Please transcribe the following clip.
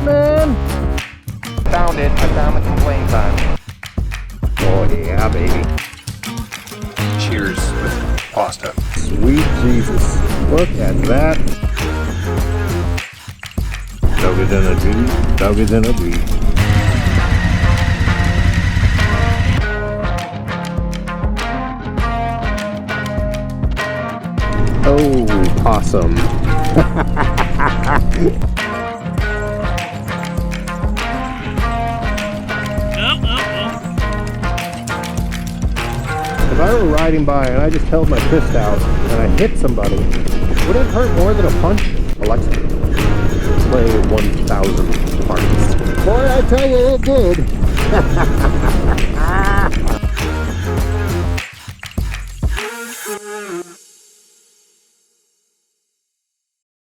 man? Found it. I found the complaint time. Oh yeah, baby. Cheers with pasta. Sweet Jesus. Look at that. Dugger than a bee. Dugger than a bee. Oh, possum. If I were riding by and I just held my fist out and I hit somebody, would it hurt more than a punch? Alexa, play 1,000 parties. Boy, I tell you, it did.